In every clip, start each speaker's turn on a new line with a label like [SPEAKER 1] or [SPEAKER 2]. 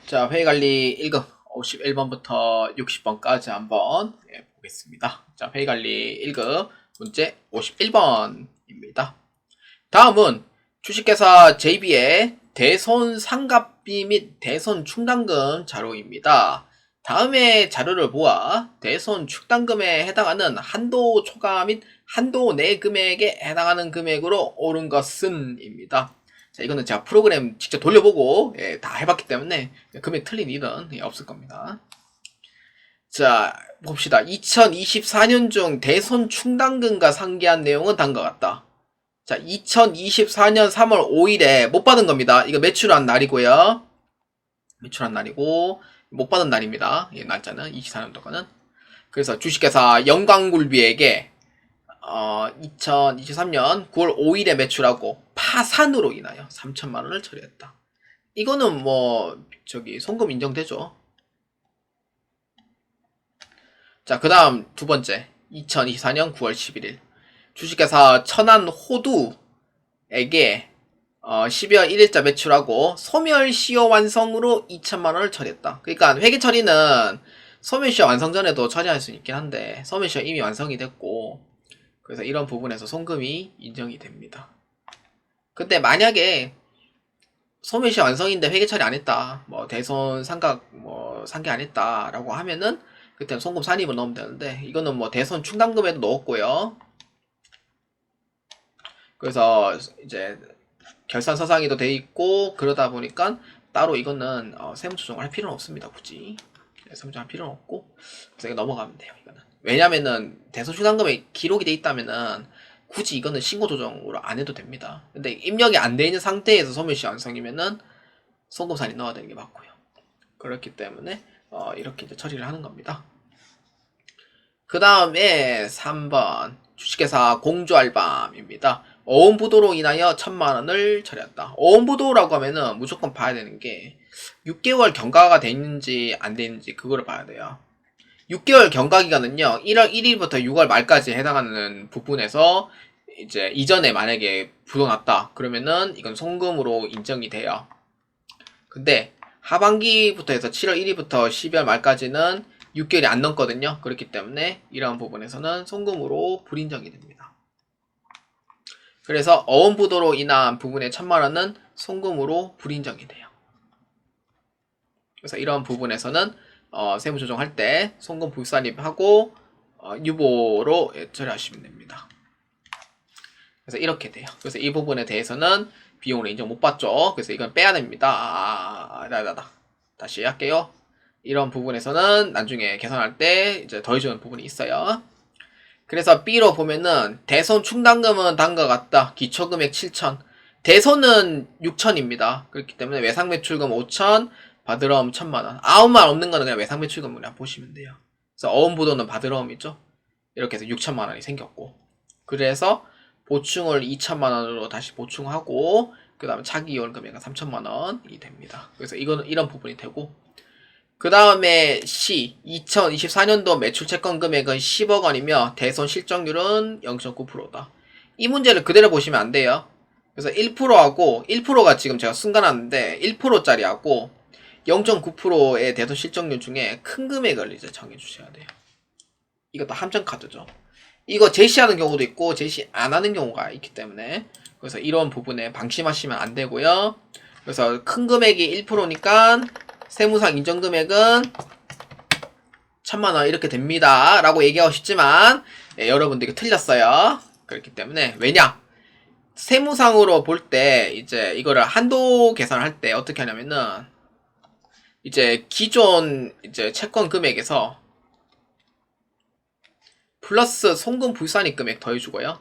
[SPEAKER 1] 자, 회의관리 1급 51번부터 60번까지 한번 보겠습니다. 자, 회의관리 1급 문제 51번입니다. 다음은 주식회사 JB의 대손 상각비 및 대손 충당금 자료입니다. 다음의 자료를 보아 대손 충당금에 해당하는 한도 초과 및 한도 내 금액에 해당하는 금액으로 옳은 것은입니다. 자, 이거는 제가 프로그램 직접 돌려보고 다 해봤기 때문에 금액 틀린 일은 없을 겁니다. 자, 봅시다. 2024년 중 대손 충당금과 상기한 내용은 다음과 같다. 자, 2024년 3월 5일에 못 받은 겁니다. 이거 매출한 날이고요. 매출한 날이고 못 받은 날입니다. 이 날짜는 24년도 거는. 그래서 주식회사 영광굴비에게 2023년 9월 5일에 매출하고 파산으로 인하여 3천만 원을 처리했다. 이거는 뭐 송금 인정되죠. 자, 그 다음 두 번째 2024년 9월 11일 주식회사 천안호두에게 12월 1일자 매출하고 소멸시효 완성으로 2천만 원을 처리했다. 그러니까 회계 처리는 소멸시효 완성 전에도 처리할 수 있긴 한데 소멸시효 이미 완성이 됐고 그래서 이런 부분에서 송금이 인정이 됩니다. 근데 만약에 소멸시효 완성인데 회계 처리 안 했다, 뭐 대손 상각 뭐 상계 안 했다라고 하면은 그때는 송금 산입을 넣으면 되는데 이거는 뭐 대손 충당금에도 넣었고요. 그래서 이제 결산서상에도 돼 있고 그러다 보니까 따로 이거는 세무조정을 할 필요는 없습니다. 굳이 세무조정 할 필요는 없고 그래서 이거 넘어가면 돼요. 이거는 왜냐면은 대손 충당금에 기록이 돼 있다면은 굳이 이거는 신고 조정으로 안 해도 됩니다. 근데 입력이 안 돼 있는 상태에서 소멸시효 완성이면은 송금산이 넣어야 되는 게 맞고요. 그렇기 때문에 이렇게 이제 처리를 하는 겁니다. 그 다음에 3번 주식회사 공주알밤입니다. 어음부도로 인하여 1천만 원을 처리했다. 어음부도라고 하면은 무조건 봐야 되는 게 6개월 경과가 돼 있는지 안 돼 있는지 그거를 봐야 돼요. 6개월 경과 기간은요 1월 1일부터 6월 말까지 해당하는 부분에서 이제 이전에 만약에 부도 났다 그러면은 이건 송금으로 인정이 돼요. 근데 하반기부터 해서 7월 1일부터 12월 말까지는 6개월이 안 넘거든요. 그렇기 때문에 이러한 부분에서는 송금으로 불인정이 됩니다. 그래서 어음부도로 인한 부분의 1천만 원은 송금으로 불인정이 돼요. 그래서 이런 부분에서는 세무조정할 때 송금 불산입하고 유보로 처리하시면 됩니다. 그래서 이렇게 돼요. 그래서 이 부분에 대해서는 비용으로 인정 못 받죠. 그래서 이건 빼야 됩니다. 다시 할게요. 이런 부분에서는 나중에 계산할 때 이제 더해주는 부분이 있어요. 그래서 B로 보면은 대손 충당금은 다음과 같다. 기초금액 7천, 대손은 6천입니다. 그렇기 때문에 외상매출금 5천, 받으러움 1천만 원. 아무 말 없는 거는 그냥 외상매출금 그냥 보시면 돼요. 그래서 어음부도는 받으러움 있죠. 이렇게 해서 6천만 원이 생겼고, 그래서 보충을 2천만 원으로 다시 보충하고 그 다음에 차기 이혼 금액은 3천만 원이 됩니다. 그래서 이거는 이런 부분이 되고, 그 다음에 C 2024년도 매출 채권 금액은 10억 원이며 대손 실적률은 0.9%다. 이 문제를 그대로 보시면 안 돼요. 그래서 1%하고 1%가 지금 제가 순간하는데 1%짜리하고 0.9%의 대손 실적률 중에 큰 금액을 이제 정해 주셔야 돼요. 이것도 함정 카드죠. 이거 제시하는 경우도 있고 제시 안 하는 경우가 있기 때문에 그래서 이런 부분에 방심하시면 안 되고요. 그래서 큰 금액이 1%니까 세무상 인정금액은 1천만 원 이렇게 됩니다 라고 얘기하고 싶지만 여러분들 이거 틀렸어요. 그렇기 때문에 왜냐, 세무상으로 볼 때 이제 이거를 한도 계산을 할 때 어떻게 하냐면은 이제 기존 이제 채권 금액에서 플러스 송금 불산입 금액 더해주고요.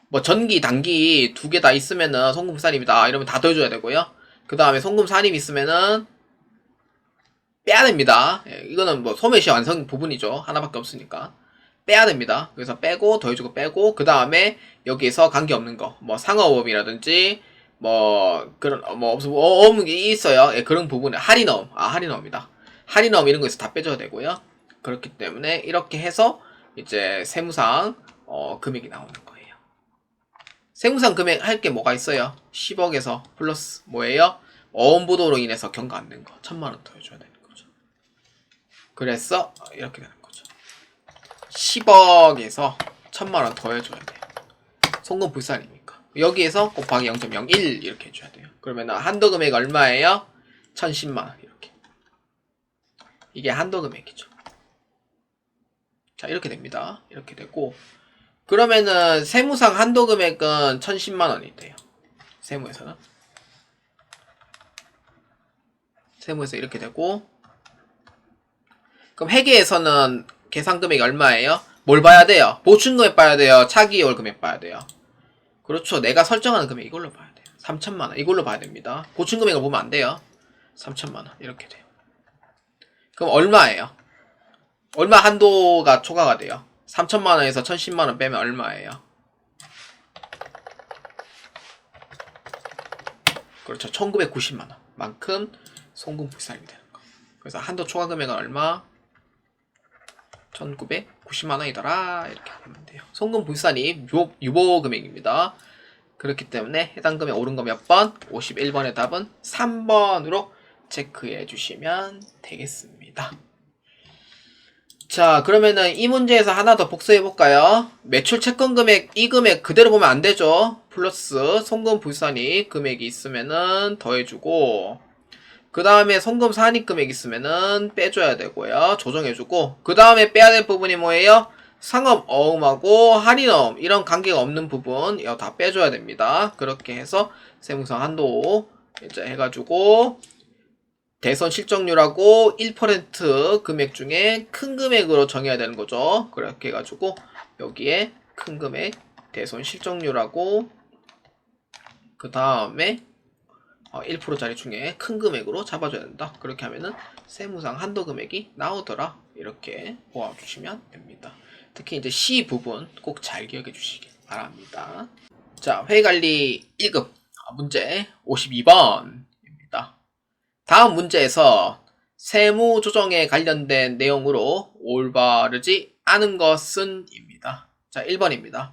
[SPEAKER 1] 뭐 전기 단기 두 개 다 있으면은 송금 불산입이다 이러면 다 더해줘야 되고요. 그 다음에 송금 산입 있으면은 빼야 됩니다. 이거는 뭐 소매시 완성 부분이죠. 하나밖에 없으니까 빼야 됩니다. 그래서 빼고 더해주고 빼고 그 다음에 여기에서 관계없는 거 뭐 상어법이라든지 뭐 그런 없는 게 있어요. 그런 부분에 할인어입니다. 할인어 이런 거에서 다 빼줘야 되고요. 그렇기 때문에 이렇게 해서 이제 세무상 금액이 나오는 거예요. 세무상 금액 할 게 뭐가 있어요? 10억에서 플러스 뭐예요? 어음부도로 인해서 경과 안 된 거 1000만원 더 해줘야 되는 거죠. 그래서 이렇게 되는 거죠. 10억에서 1000만원 더 해줘야 돼요. 송금불산이니까. 여기에서 곱하기 0.01 이렇게 해줘야 돼요. 그러면 한도 금액 얼마예요? 1010만원 이렇게. 이게 한도 금액이죠. 자, 이렇게 됩니다. 이렇게 되고, 그러면은 세무상 한도 금액은 1010만원이 돼요. 세무에서는. 세무에서 이렇게 되고, 그럼 회계에서는 계산 금액이 얼마예요? 뭘 봐야 돼요? 보충금액 봐야 돼요? 차기월 금액 봐야 돼요? 그렇죠. 내가 설정하는 금액 이걸로 봐야 돼요. 3천만원 이걸로 봐야 됩니다. 보충금액을 보면 안 돼요. 3천만원 이렇게 돼요. 그럼 얼마예요? 얼마 한도가 초과가 돼요? 3천만원에서 1010만원 빼면 얼마예요? 그렇죠. 1990만원 만큼 송금불산이 되는 거. 그래서 한도 초과 금액은 얼마? 1990만원이더라 이렇게 하면 돼요. 송금불산이 유보 금액입니다. 그렇기 때문에 해당 금액 옳은 거 몇 번? 51번의 답은 3번으로 체크해 주시면 되겠습니다. 자, 그러면은 이 문제에서 하나 더 복습해 볼까요? 매출 채권 금액, 이 금액 그대로 보면 안 되죠. 플러스 송금 불산입 금액이 있으면은 더해주고, 그 다음에 송금 산입 금액 있으면은 빼줘야 되고요. 조정해주고, 그 다음에 빼야 될 부분이 뭐예요? 상업 어음하고 할인어음 이런 관계가 없는 부분 이거 다 빼줘야 됩니다. 그렇게 해서 세무상 한도 이제 해가지고 대손 실적률하고 1% 금액 중에 큰 금액으로 정해야 되는 거죠. 그렇게 해가지고 여기에 큰 금액 대손 실적률하고 그 다음에 1%짜리 중에 큰 금액으로 잡아줘야 된다. 그렇게 하면은 세무상 한도 금액이 나오더라. 이렇게 보아주시면 됩니다. 특히 이제 C 부분 꼭 잘 기억해 주시기 바랍니다. 자, 회계관리 1급 문제 52번입니다. 다음 문제에서 세무 조정에 관련된 내용으로 올바르지 않은 것은 입니다. 자, 1번입니다.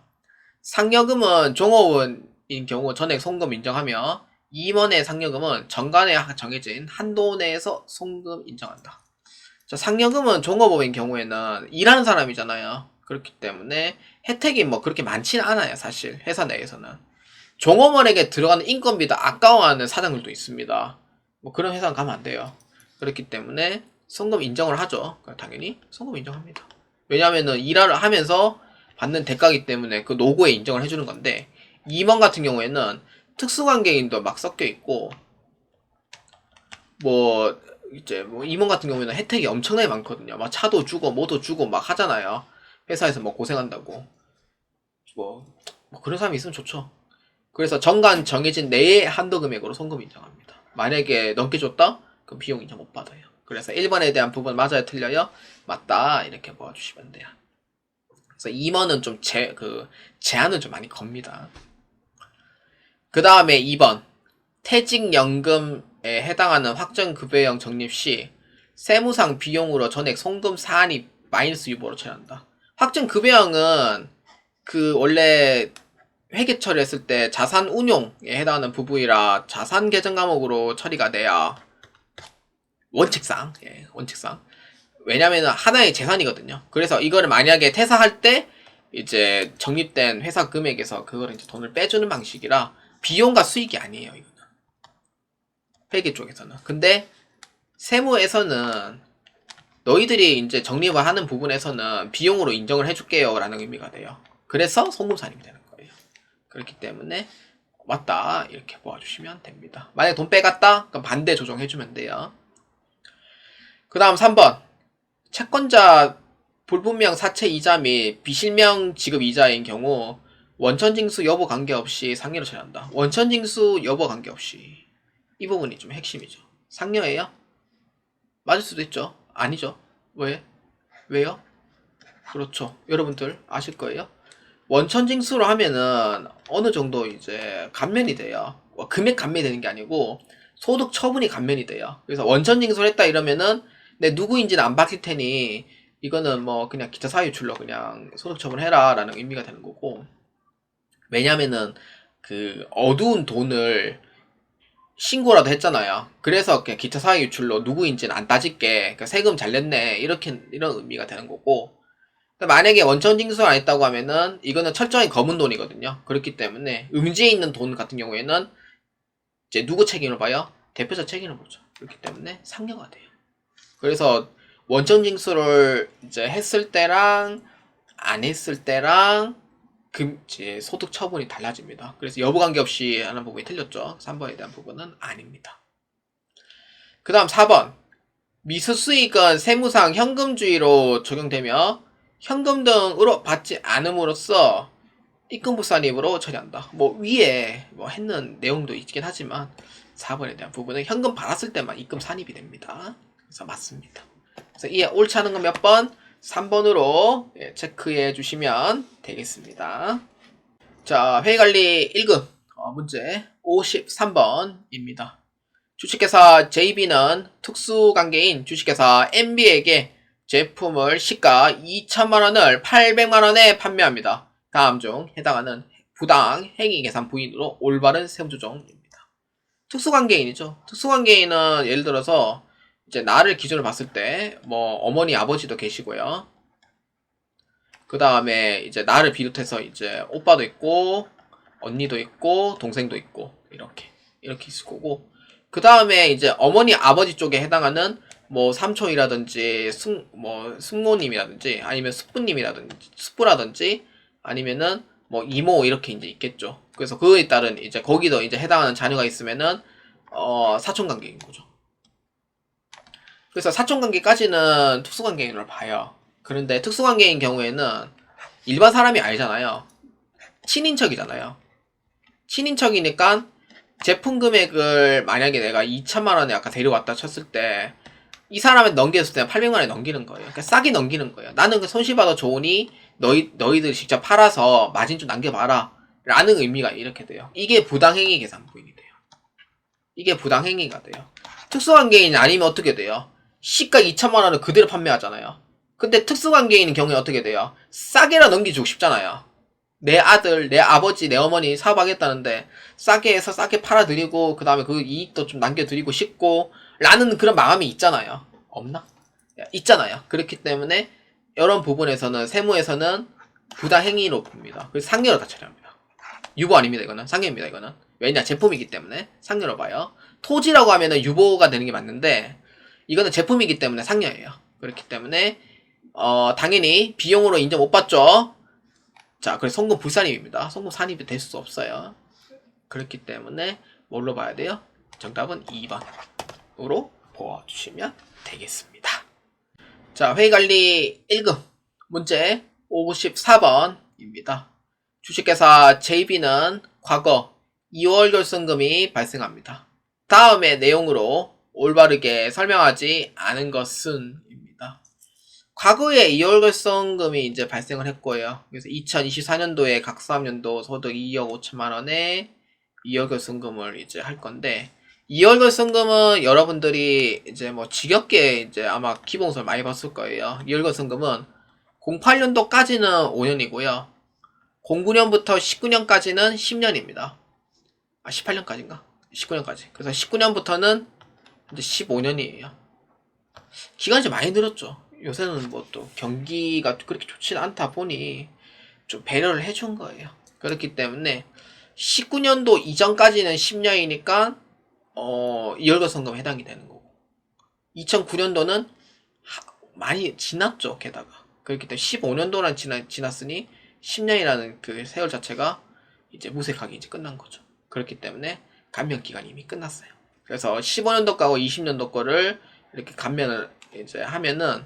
[SPEAKER 1] 상여금은 종업원인 경우 전액 송금 인정하며 임원의 상여금은 정관에 정해진 한도 내에서 송금 인정한다. 자, 상여금은 종업원인 경우에는 일하는 사람이잖아요. 그렇기 때문에 혜택이 뭐 그렇게 많지는 않아요. 사실 회사 내에서는. 종업원에게 들어가는 인건비도 아까워하는 사장들도 있습니다. 뭐 그런 회사는 가면 안 돼요. 그렇기 때문에 송금 인정을 하죠. 당연히 송금 인정합니다. 왜냐하면은 일을 하면서 받는 대가이기 때문에 그 노고에 인정을 해주는 건데, 임원 같은 경우에는 특수관계인도 막 섞여 있고, 뭐 이제 뭐 임원 같은 경우에는 혜택이 엄청나게 많거든요. 막 차도 주고 뭐도 주고 막 하잖아요. 회사에서 뭐 고생한다고. 뭐 그런 사람이 있으면 좋죠. 그래서 정관 정해진 내의 한도 금액으로 송금 인정합니다. 만약에 넘게 줬다? 그럼 비용 인정 못 받아요. 그래서 1번에 대한 부분 맞아요? 틀려요? 맞다. 이렇게 보아주시면 돼요. 그래서 임원은 좀 제한을 좀 많이 겁니다. 그 다음에 2번. 퇴직연금에 해당하는 확정급여형 적립 시 세무상 비용으로 전액 송금 사안이 마이너스 유보로 처리한다. 확정급여형은 원래 회계 처리했을 때 자산 운용에 해당하는 부분이라 자산 계정 과목으로 처리가 돼야 원칙상, 원칙상. 왜냐면 하나의 재산이거든요. 그래서 이거를 만약에 퇴사할 때 이제 적립된 회사 금액에서 그거를 이제 돈을 빼주는 방식이라 비용과 수익이 아니에요, 이거는. 회계 쪽에서는. 근데 세무에서는 너희들이 이제 적립을 하는 부분에서는 비용으로 인정을 해줄게요 라는 의미가 돼요. 그래서 송금산입이 되는 거예요. 그렇기 때문에 맞다 이렇게 보아주시면 됩니다. 만약에 돈 빼갔다? 그럼 반대 조정해주면 돼요. 그 다음 3번. 채권자 불분명 사채 이자 및 비실명 지급 이자인 경우 원천징수 여부 관계없이 상여를 처리한다. 원천징수 여부 관계없이. 이 부분이 좀 핵심이죠. 상여예요? 맞을 수도 있죠. 아니죠. 왜? 왜요? 그렇죠. 여러분들 아실 거예요. 원천징수로 하면은 어느 정도 이제 감면이 돼요. 금액 감면이 되는 게 아니고 소득 처분이 감면이 돼요. 그래서 원천징수를 했다 이러면은 내 누구인지는 안 밝힐 테니 이거는 뭐 그냥 기타 사유출로 그냥 소득 처분해라 라는 의미가 되는 거고, 왜냐면은 어두운 돈을 신고라도 했잖아요. 그래서 그냥 기타 사회 유출로 누구인지는 안 따질게. 그러니까 세금 잘 냈네. 이런 의미가 되는 거고. 만약에 원천 징수를 안 했다고 하면은 이거는 철저히 검은 돈이거든요. 그렇기 때문에 음지에 있는 돈 같은 경우에는 이제 누구 책임을 봐요? 대표자 책임을 보죠. 그렇기 때문에 상여가 돼요. 그래서 원천 징수를 이제 했을 때랑 안 했을 때랑 이제 소득 처분이 달라집니다. 그래서 여부 관계없이 하는 부분이 틀렸죠. 3번에 대한 부분은 아닙니다. 그 다음 4번. 미수수익은 세무상 현금주의로 적용되며 현금 등으로 받지 않음으로써 입금부산입으로 처리한다. 뭐 위에 뭐 했는 내용도 있긴 하지만 4번에 대한 부분은 현금 받았을 때만 입금 산입이 됩니다. 그래서 맞습니다. 그래서 이에 옳지 않은 건 몇 번? 3번으로 체크해 주시면 되겠습니다. 자, 회의관리 1급 문제 53번입니다. 주식회사 JB는 특수관계인 주식회사 MB에게 제품을 시가 2천만원을 800만원에 판매합니다. 다음 중 해당하는 부당 행위계산 부인으로 올바른 세무조정입니다. 특수관계인이죠. 특수관계인은 예를 들어서 이제 나를 기준으로 봤을 때 뭐 어머니 아버지도 계시고요. 그 다음에 이제 나를 비롯해서 이제 오빠도 있고 언니도 있고 동생도 있고 이렇게 있을 거고, 그 다음에 이제 어머니 아버지 쪽에 해당하는 뭐 삼촌이라든지 숙모님이라든지 아니면 숙부라든지 아니면은 뭐 이모 이렇게 이제 있겠죠. 그래서 그에 따른 이제 거기도 이제 해당하는 자녀가 있으면은 사촌관계인 거죠. 그래서 사촌관계까지는 특수관계인으로 봐요. 그런데 특수관계인 경우에는 일반 사람이 아니잖아요. 친인척이잖아요. 친인척이니까 제품 금액을 만약에 내가 2천만원에 아까 데려왔다 쳤을 때 이 사람한테 넘겼을 때 800만원에 넘기는 거예요. 그러니까 싸게 넘기는 거예요. 나는 그 손실받아 좋으니 너희들 직접 팔아서 마진 좀 남겨봐라 라는 의미가 이렇게 돼요. 이게 부당행위 계산 부인이 돼요. 이게 부당행위가 돼요. 특수관계인 아니면 어떻게 돼요? 시가 2천만원을 그대로 판매하잖아요. 근데 특수관계인인 경우에 어떻게 돼요? 싸게라 넘겨주고 싶잖아요. 내 아들, 내 아버지, 내 어머니 사업하겠다는데 싸게 해서 싸게 팔아드리고 그 다음에 그 이익도 좀 남겨드리고 싶고 라는 그런 마음이 있잖아요. 없나? 있잖아요. 그렇기 때문에 이런 부분에서는 세무에서는 부당행위로 봅니다. 그래서 상여로 다 처리합니다. 유보 아닙니다. 이거는 상여입니다. 이거는 왜냐? 제품이기 때문에 상여로 봐요. 토지라고 하면은 유보가 되는 게 맞는데 이거는 제품이기 때문에 상여예요. 그렇기 때문에 당연히 비용으로 인정 못 받죠. 자, 그래서 송금 불산입입니다. 송금 산입이 될 수 없어요. 그렇기 때문에 뭘로 봐야 돼요? 정답은 2번으로 보아주시면 되겠습니다. 자, 회의관리 1급 문제 54번입니다. 주식회사 JB는 과거 2월 결손금이 발생합니다. 다음의 내용으로 올바르게 설명하지 않은 것은 입니다. 과거에 2월 결손금이 이제 발생을 했고요. 그래서 2024년도에 각 사업연도 소득 2억 5천만원에 2월 결손금을 이제 할 건데, 2월 결손금은 여러분들이 이제 뭐 지겹게 이제 아마 기본서를 많이 봤을 거예요. 2월 결손금은 08년도까지는 5년이고요. 09년부터 19년까지는 10년입니다. 18년까지인가? 19년까지. 그래서 19년부터는 이제 15년이에요. 기간이 좀 많이 늘었죠. 요새는 뭐 또 경기가 그렇게 좋지는 않다 보니 좀 배려를 해준 거예요. 그렇기 때문에 19년도 이전까지는 10년이니까 2월 결손금 해당이 되는 거고, 2009년도는 많이 지났죠. 게다가 그렇기 때문에 15년도란 지났으니 10년이라는 그 세월 자체가 이제 무색하게 이제 끝난 거죠. 그렇기 때문에 감면 기간이 이미 끝났어요. 그래서 15년도 거하고 20년도 거를 이렇게 감면을 이제 하면은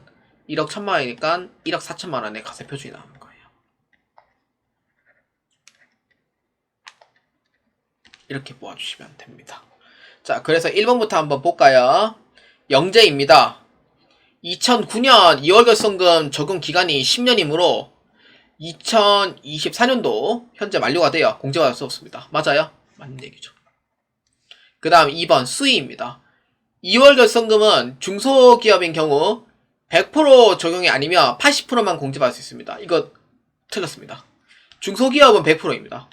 [SPEAKER 1] 1억 1천만 원이니까 1억 4천만 원의 가세 표준이 나오는 거예요. 이렇게 모아주시면 됩니다. 자, 그래서 1번부터 한번 볼까요? 영재입니다. 2009년 2월 결손금 적용 기간이 10년이므로 2024년도 현재 만료가 돼요. 공제받을 수 없습니다. 맞아요? 맞는 얘기죠. 그 다음 2번 수의입니다. 2월 결손금은 중소기업인 경우 100% 적용이 아니며 80%만 공제받을 수 있습니다. 이거 틀렸습니다. 중소기업은 100%입니다.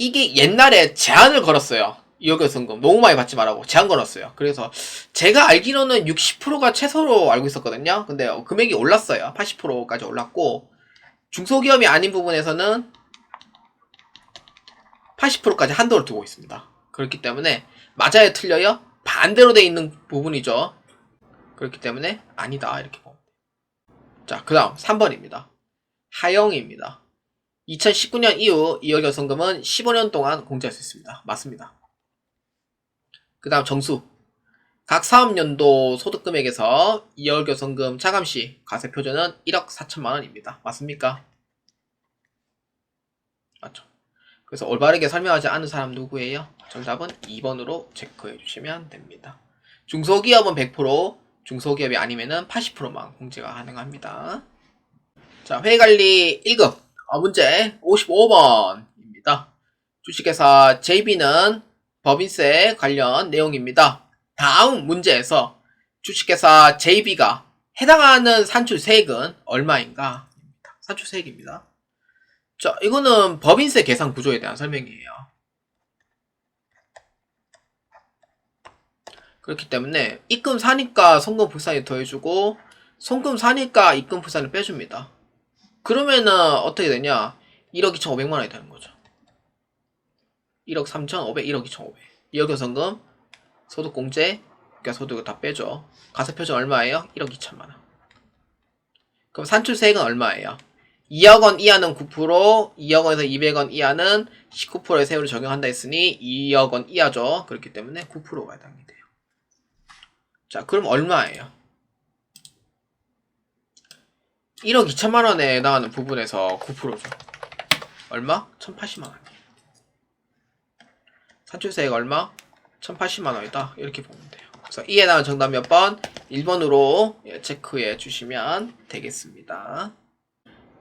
[SPEAKER 1] 이게 옛날에 제한을 걸었어요. 이월결손금 너무 많이 받지 말라고 제한 걸었어요. 그래서 제가 알기로는 60%가 최소로 알고 있었거든요. 근데 금액이 올랐어요. 80%까지 올랐고 중소기업이 아닌 부분에서는 80%까지 한도를 두고 있습니다. 그렇기 때문에 맞아요, 틀려요? 반대로 돼 있는 부분이죠. 그렇기 때문에 아니다 이렇게 봅니다. 자, 그 다음 3번입니다. 하영입니다. 2019년 이후 이월결손금은 15년 동안 공제할 수 있습니다. 맞습니다. 그 다음 정수. 각 사업연도 소득금액에서 2월결손금 차감시 과세표준은 1억 4천만원입니다. 맞습니까? 맞죠. 그래서 올바르게 설명하지 않은 사람 누구예요? 정답은 2번으로 체크해 주시면 됩니다. 중소기업은 100%, 중소기업이 아니면은 80%만 공제가 가능합니다. 자, 회의관리 1급 문제 55번입니다. 주식회사 JB는 법인세 관련 내용입니다. 다음 문제에서 주식회사 JB가 해당하는 산출세액은 얼마인가? 산출세액입니다. 자, 이거는 법인세 계산 구조에 대한 설명이에요. 그렇기 때문에 입금 사니까 송금 불산이 더해주고 송금 사니까 입금 불산을 빼줍니다. 그러면은 어떻게 되냐? 1억 2,500만원이 되는 거죠. 1억 3,500, 1억 2,500. 이월결손금, 소득공제, 그러니까 소득을 다 빼죠. 과세표준 얼마예요? 1억 2천만원. 그럼 산출세액은 얼마예요? 2억원 이하는 9%, 2억원에서 200원 이하는 19%의 세율을 적용한다 했으니 2억원 이하죠. 그렇기 때문에 9%가 해당이 돼요. 자, 그럼 얼마예요? 1억 2천만원에 해당하는 부분에서 9%죠. 얼마? 1,080만원. 산출세액 얼마? 1,080만원이다. 이렇게 보면 돼요. 그래서 이에 해당하는 정답 몇 번? 1번으로 체크해 주시면 되겠습니다.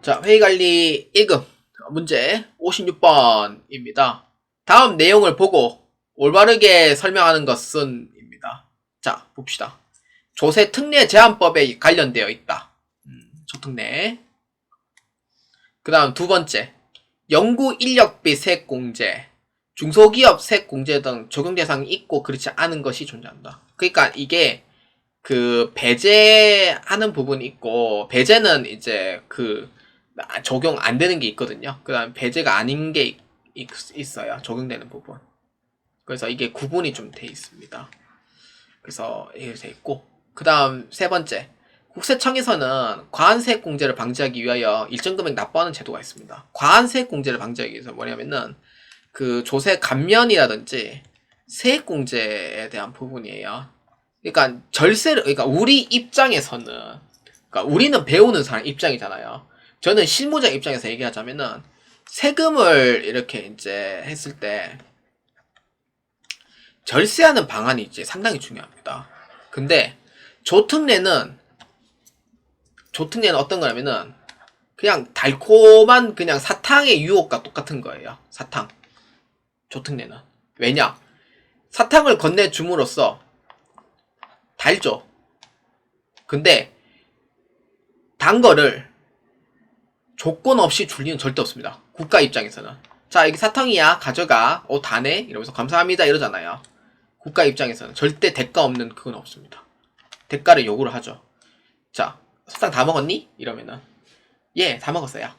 [SPEAKER 1] 자, 회의관리 1급 문제 56번입니다. 다음 내용을 보고 올바르게 설명하는 것은 입니다. 자, 봅시다. 조세 특례 제한법에 관련되어 있다. 조특례. 그 다음 두 번째, 연구 인력비 세액 공제, 중소기업 세액 공제 등 적용 대상이 있고 그렇지 않은 것이 존재한다. 그러니까 이게 그 배제하는 부분이 있고 배제는 이제 그 적용 안 되는 게 있거든요. 그 다음 배제가 아닌 게 있어요. 적용되는 부분. 그래서 이게 구분이 좀 돼 있습니다. 그래서 이렇게 돼 있고 그 다음 세 번째, 국세청에서는 과한세액 공제를 방지하기 위하여 일정 금액 납부하는 제도가 있습니다. 과한세액 공제를 방지하기 위해서 뭐냐면은 그 조세 감면이라든지 세액 공제에 대한 부분이에요. 그러니까 절세를, 그러니까 우리 입장에서는, 그러니까 우리는 배우는 사람 입장이잖아요. 저는 실무자 입장에서 얘기하자면은 세금을 이렇게 이제 했을 때 절세하는 방안이 이제 상당히 중요합니다. 근데 조특례는 어떤 거냐면은 그냥 달콤한 그냥 사탕의 유혹과 똑같은 거예요. 사탕. 조특례는. 왜냐? 사탕을 건네줌으로써 달죠. 근데 단 거를 조건 없이 줄 리는 절대 없습니다. 국가 입장에서는. 자, 이게 사탕이야. 가져가. 다네. 이러면서 감사합니다. 이러잖아요. 국가 입장에서는 절대 대가 없는 그건 없습니다. 대가를 요구를 하죠. 자, 사탕 다 먹었니? 이러면은 예, 다 먹었어요.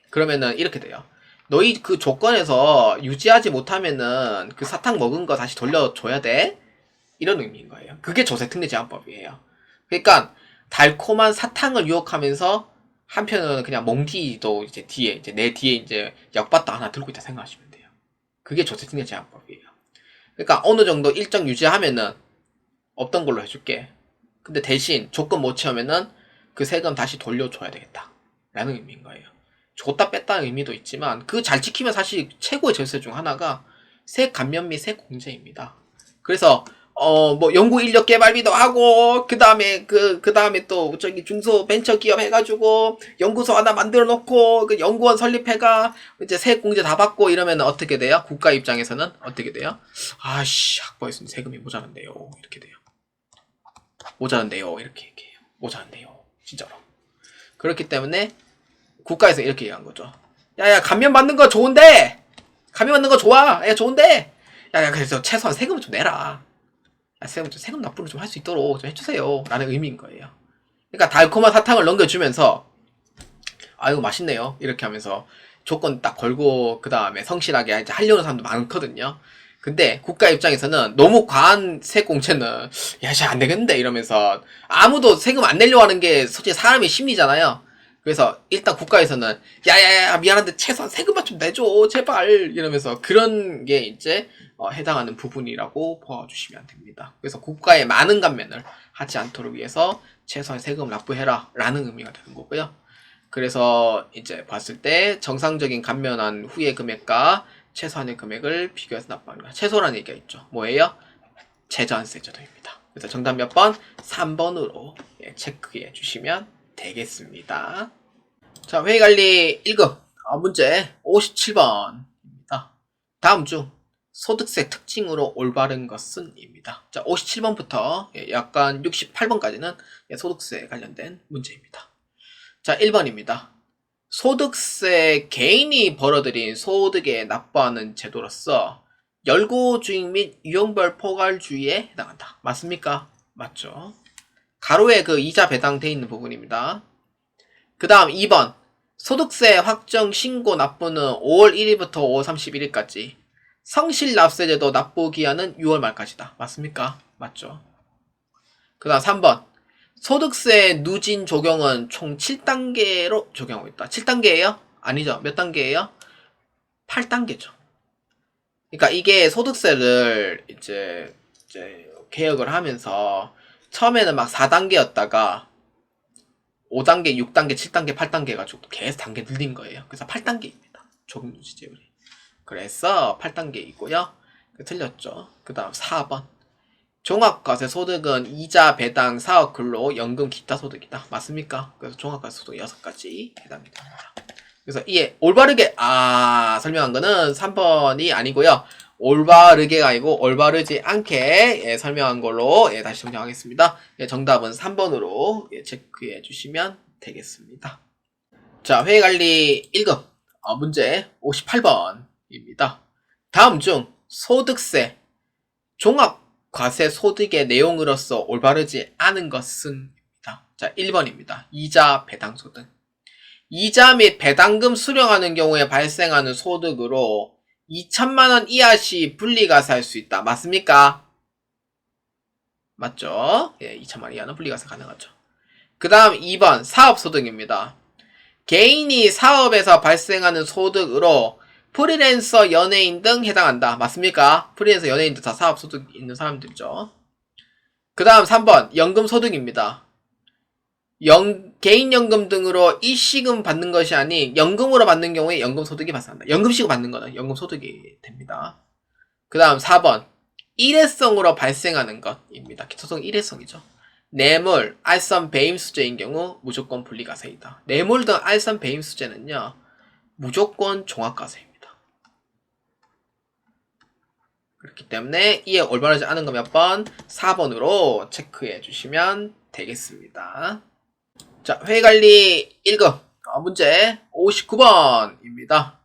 [SPEAKER 1] 그러면은 이렇게 돼요. 너희 그 조건에서 유지하지 못하면은 그 사탕 먹은 거 다시 돌려줘야 돼? 이런 의미인 거예요. 그게 조세특례제한법이에요. 그러니까 달콤한 사탕을 유혹하면서 한편으로는 그냥 멍티도 이제 뒤에 이제 내 뒤에 이제 역받다 하나 들고 있다 생각하시면 돼요. 그게 조세특례제한법이에요. 그러니까 어느 정도 일정 유지하면은 없던 걸로 해줄게. 근데 대신 조건 못 채우면은 그 세금 다시 돌려줘야 되겠다. 라는 의미인 거예요. 줬다 뺐다는 의미도 있지만 그 잘 지키면 사실 최고의 절세 중 하나가 세액 감면 및 세액 공제입니다. 그래서 뭐 연구 인력 개발비도 하고 그 다음에 또 저기 중소 벤처 기업 해가지고 연구소 하나 만들어 놓고 그 연구원 설립해가 이제 세액 공제 다 받고 이러면 어떻게 돼요? 국가 입장에서는 어떻게 돼요? 아씨, 확보했으면 세금이 모자란데요. 이렇게 돼요. 모자란데요. 이렇게 얘기해요. 모자란데요. 진짜로. 그렇기 때문에 국가에서 이렇게 얘기한 거죠. 야야, 감면 받는 거 좋은데 감면 받는 거 좋아. 야, 좋은데. 야, 그래서 최소한 세금을 좀 내라. 야, 세금 납부를 좀 할 수 있도록 좀 해주세요. 라는 의미인 거예요. 그러니까 달콤한 사탕을 넘겨주면서 아이고 맛있네요. 이렇게 하면서 조건 딱 걸고 그 다음에 성실하게 이제 하려는 사람도 많거든요. 근데 국가 입장에서는 너무 과한 세공제는 야, 잘 안 되겠는데 이러면서 아무도 세금 안 내려고 하는 게 솔직히 사람의 심리잖아요. 그래서 일단 국가에서는 야야야 미안한데 최소한 세금만 좀 내줘 제발 이러면서 그런 게 이제 해당하는 부분이라고 보아주시면 됩니다. 그래서 국가의 많은 감면을 하지 않도록 위해서 최소한 세금을 납부해라 라는 의미가 되는 거고요. 그래서 이제 봤을 때 정상적인 감면한 후의 금액과 최소한의 금액을 비교해서 납부하는 거야. 최소라는 얘기가 있죠. 뭐예요? 최저한세 제도입니다. 그래서 정답 몇 번? 3번으로 체크해 주시면 되겠습니다. 자, 회의관리 1급 문제 57번입니다. 다음 중 소득세 특징으로 올바른 것은? 입니다. 자, 57번부터 약간 68번까지는 소득세 관련된 문제입니다. 자, 1번입니다. 소득세 개인이 벌어들인 소득에 납부하는 제도로서 열고주익 및 유형별 포괄주의에 해당한다. 맞습니까? 맞죠. 가로에 그 이자 배당돼 있는 부분입니다. 그 다음 2번 소득세 확정 신고 납부는 5월 1일부터 5월 31일까지 성실납세제도 납부 기한은 6월 말까지다. 맞습니까? 맞죠. 그 다음 3번 소득세 누진 적용은 총 7단계로 적용하고 있다. 7단계예요? 아니죠. 몇 단계예요? 8단계죠. 그러니까 이게 소득세를 이제 개혁을 하면서 처음에는 막 4단계였다가 5단계, 6단계, 7단계, 8단계 해가지고 계속 단계 늘린 거예요. 그래서 8단계입니다. 적용 누진제율이. 그래서 8단계이고요. 틀렸죠. 그 다음 4번. 종합과세 소득은 이자, 배당, 사업, 근로, 연금, 기타 소득이다. 맞습니까? 그래서 종합과세 소득 6가지 해당이 됩니다. 그래서 이에 올바르게 설명한 거는 3번이 아니고요. 올바르게가 아니고 올바르지 않게 설명한 걸로 다시 정정하겠습니다. 정답은 3번으로 체크해 주시면 되겠습니다. 자, 회의관리 1급 문제 58번입니다. 다음 중 소득세 종합과세 소득의 내용으로서 올바르지 않은 것은? 입니다. 자, 1번입니다. 이자 배당 소득. 이자 및 배당금 수령하는 경우에 발생하는 소득으로 2천만원 이하 시 분리과세할 수 있다. 맞습니까? 맞죠? 예, 2천만원 이하는 분리과세 가능하죠. 그 다음 2번 사업소득입니다. 개인이 사업에서 발생하는 소득으로 프리랜서, 연예인 등 해당한다. 맞습니까? 프리랜서, 연예인 등 다 사업소득 있는 사람들이죠. 그 다음 3번 연금소득입니다. 개인연금 등으로 일시금 받는 것이 아닌 연금으로 받는 경우에 연금소득이 발생한다. 연금식으로 받는 거는 연금소득이 됩니다. 그 다음 4번 일회성으로 발생하는 것입니다. 기초소득 일회성이죠. 뇌물, 알선, 배임수재인 경우 무조건 분리과세이다. 뇌물 등 알선, 배임수재는요 무조건 종합과세입니다. 그렇기 때문에 이에 올바르지 않은 거 몇 번? 4번으로 체크해 주시면 되겠습니다. 자, 회의관리 1급 문제 59번입니다.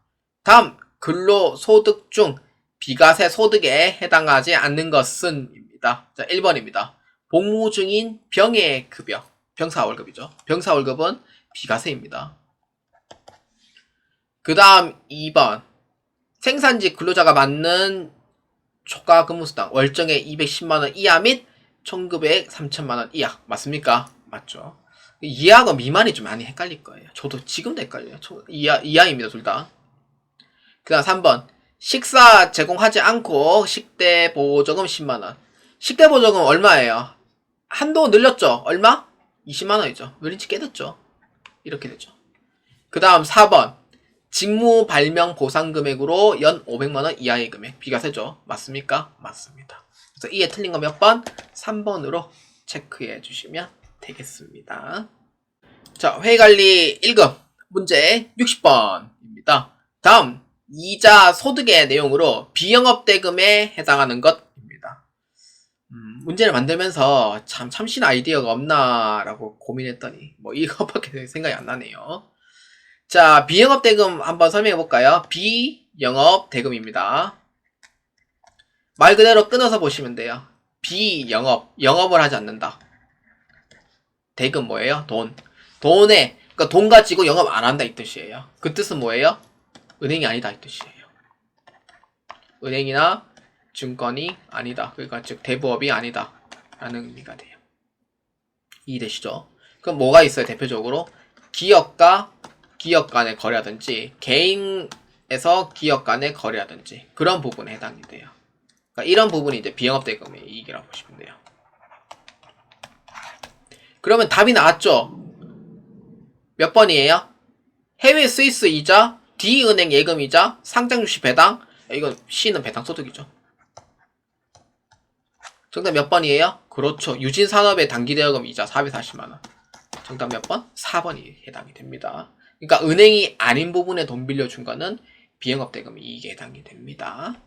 [SPEAKER 1] 다음 근로소득 중 비과세 소득에 해당하지 않는 것은? 입니다. 자, 1번입니다. 복무 중인 병해급여, 병사월급이죠. 병사월급은 비과세입니다. 그 다음 2번 생산직 근로자가 받는 초과근무수당 월정액 210만원 이하 및 총급액 3천만원 이하. 맞습니까? 맞죠. 이하가 미만이 좀 많이 헷갈릴 거예요. 저도 지금도 헷갈려요. 이하입니다, 둘 다. 그 다음 3번. 식사 제공하지 않고 식대 보조금 10만원. 식대 보조금 얼마예요? 한도 늘렸죠? 얼마? 20만원이죠. 늘린지 꽤 됐죠. 이렇게 되죠. 그 다음 4번. 직무 발명 보상 금액으로 연 500만원 이하의 금액. 비과세죠. 맞습니까? 맞습니다. 그래서 이에 틀린 거 몇 번? 3번으로 체크해 주시면 되겠습니다. 자, 회의관리 1급 문제 60번입니다. 다음 이자 소득의 내용으로 비영업대금에 해당하는 것입니다. 문제를 만들면서 참 참신 아이디어가 없나 라고 고민했더니 뭐 이것밖에 생각이 안 나네요. 자, 비영업대금 한번 설명해 볼까요? 비영업 대금입니다. 말 그대로 끊어서 보시면 돼요. 비영업, 영업을 하지 않는다. 대금 뭐예요? 돈. 돈에, 그러니까 돈 가지고 영업 안 한다 이 뜻이에요. 그 뜻은 뭐예요? 은행이 아니다 이 뜻이에요. 은행이나 증권이 아니다. 그러니까 즉 대부업이 아니다 라는 의미가 돼요. 이해되시죠? 그럼 뭐가 있어요? 대표적으로 기업과 기업 간의 거래라든지 개인에서 기업 간의 거래라든지 그런 부분에 해당이 돼요. 그러니까 이런 부분이 이제 비영업대금의 이익이라고 보시면 돼요. 그러면 답이 나왔죠? 몇 번이에요? 해외 스위스 이자, D은행 예금이자, 상장주식 배당. 이건 C는 배당소득이죠. 정답 몇 번이에요? 그렇죠. 유진산업의 단기대여금 이자 440만원. 정답 몇 번? 4번이 해당이 됩니다. 그러니까 은행이 아닌 부분에 돈 빌려준 거는 비영업대금 이익에 해당이 됩니다.